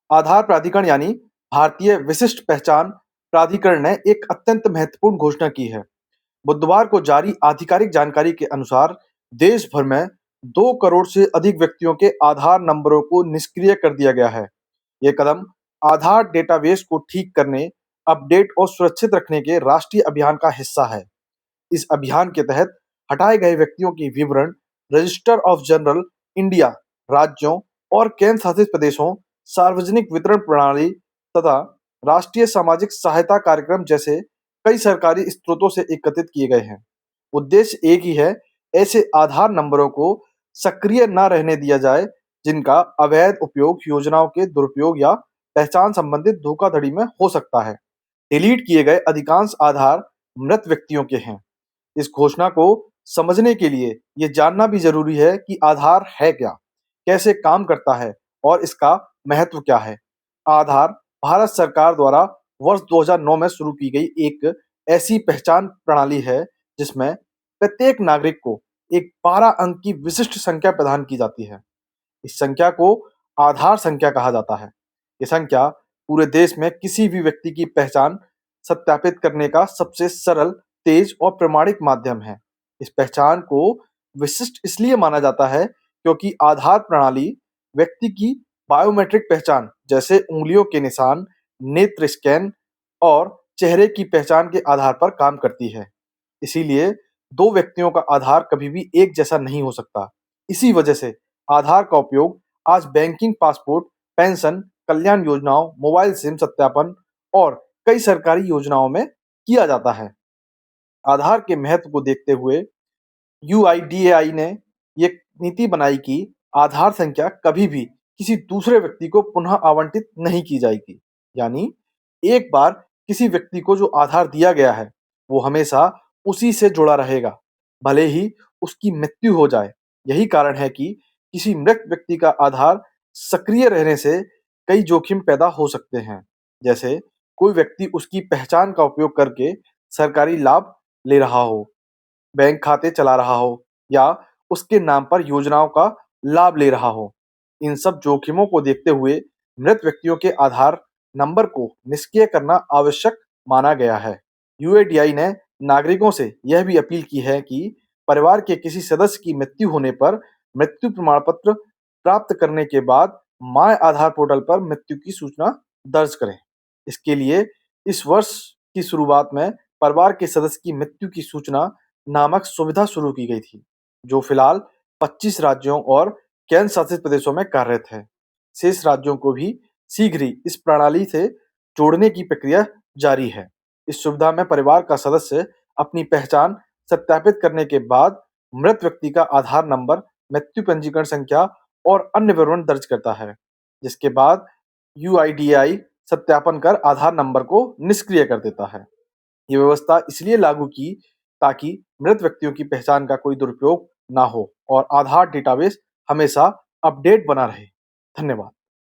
आधार प्राधिकरण यानी भारतीय विशिष्ट पहचान प्राधिकरण ने एक अत्यंत महत्वपूर्ण घोषणा की है। बुधवार को जारी आधिकारिक जानकारी के अनुसार देश भर में 2 करोड़ से अधिक व्यक्तियों के आधार नंबरों को निष्क्रिय कर दिया गया है। ये कदम आधार डेटाबेस को ठीक करने, अपडेट और सुरक्षित रखने के राष्ट्रीय अभियान का हिस्सा है। इस अभियान के तहत हटाए गए व्यक्तियों के विवरण रजिस्टर ऑफ जनरल इंडिया, राज्यों और केंद्र शासित प्रदेशों, सार्वजनिक वितरण प्रणाली तथा राष्ट्रीय सामाजिक सहायता कार्यक्रम जैसे कई सरकारी स्रोतों से एकत्रित किए गए हैं। उद्देश्य एक ही है, ऐसे आधार नंबरों को सक्रिय न रहने दिया जाए जिनका अवैध उपयोग योजनाओं के दुरुपयोग या पहचान संबंधित धोखाधड़ी में हो सकता है। डिलीट किए गए अधिकांश आधार मृत व्यक्तियों के हैं। इस घोषणा को समझने के लिए ये जानना भी जरूरी है कि आधार है क्या, कैसे काम करता है और इसका महत्व क्या है। आधार भारत सरकार द्वारा वर्ष 2009 में शुरू की गई एक ऐसी पहचान प्रणाली है जिसमें प्रत्येक नागरिक को एक 12 अंक की विशिष्ट संख्या प्रदान की जाती है। इस संख्या को आधार संख्या कहा जाता है। ये संख्या पूरे देश में किसी भी व्यक्ति की पहचान सत्यापित करने का सबसे सरल, तेज और प्रमाणिक माध्यम है। इस पहचान को विशिष्ट इसलिए माना जाता है क्योंकि आधार प्रणाली व्यक्ति की बायोमेट्रिक पहचान जैसे उंगलियों के निशान, नेत्र स्कैन और चेहरे की पहचान के आधार पर काम करती है। इसीलिए 2 व्यक्तियों का आधार कभी भी एक जैसा नहीं हो सकता। इसी वजह से आधार का उपयोग आज बैंकिंग, पासपोर्ट, पेंशन, कल्याण योजनाओं, मोबाइल सिम सत्यापन और कई सरकारी योजनाओं में किया जाता है। आधार के महत्व को देखते हुए यूआईडीएआई ने ये नीति बनाई कि आधार संख्या कभी भी किसी दूसरे व्यक्ति को पुनः आवंटित नहीं की जाएगी। यानी एक बार किसी व्यक्ति को जो आधार दिया गया है, वो हमेशा उसी से जुड़ा रहेगा, भले ही उसकी मृत्यु हो जाए। यही कारण है कि किसी मृत व्यक्ति का आधार सक्रिय रहने से कई जोखिम पैदा हो सकते हैं। जैसे कोई व्यक्ति उसकी पहचान का उपयोग करके सरकारी लाभ ले रहा हो, बैंक खाते चला रहा हो या उसके नाम पर योजनाओं का लाभ ले रहा हो। इन सब जोखिमों को देखते हुए मृत व्यक्तियों के आधार नंबर को निष्क्रिय करना आवश्यक माना गया है। यूएडीआई ने नागरिकों से यह भी अपील की है कि परिवार के किसी सदस्य की मृत्यु होने पर मृत्यु प्रमाण पत्र प्राप्त करने के बाद माय आधार पोर्टल पर मृत्यु की सूचना दर्ज करें। इसके लिए इस वर्ष की शुरुआत में परिवार के सदस्य की मृत्यु की सूचना नामक सुविधा शुरू की गई थी, जो फिलहाल 25 राज्यों और केंद्र शासित प्रदेशों में कार्यरत है। शेष राज्यों को भी शीघ्र ही इस प्रणाली से जोड़ने की प्रक्रिया जारी है। इस सुविधा में परिवार का सदस्य अपनी पहचान सत्यापित करने के बाद मृत व्यक्ति का आधार नंबर, मृत्यु पंजीकरण संख्या और अन्य विवरण दर्ज करता है, जिसके बाद यूआईडीएआई सत्यापन कर आधार नंबर को निष्क्रिय कर देता है। ये व्यवस्था इसलिए लागू की ताकि मृत व्यक्तियों की पहचान का कोई दुरुपयोग ना हो और आधार डेटाबेस हमेशा अपडेट बना रहे। धन्यवाद।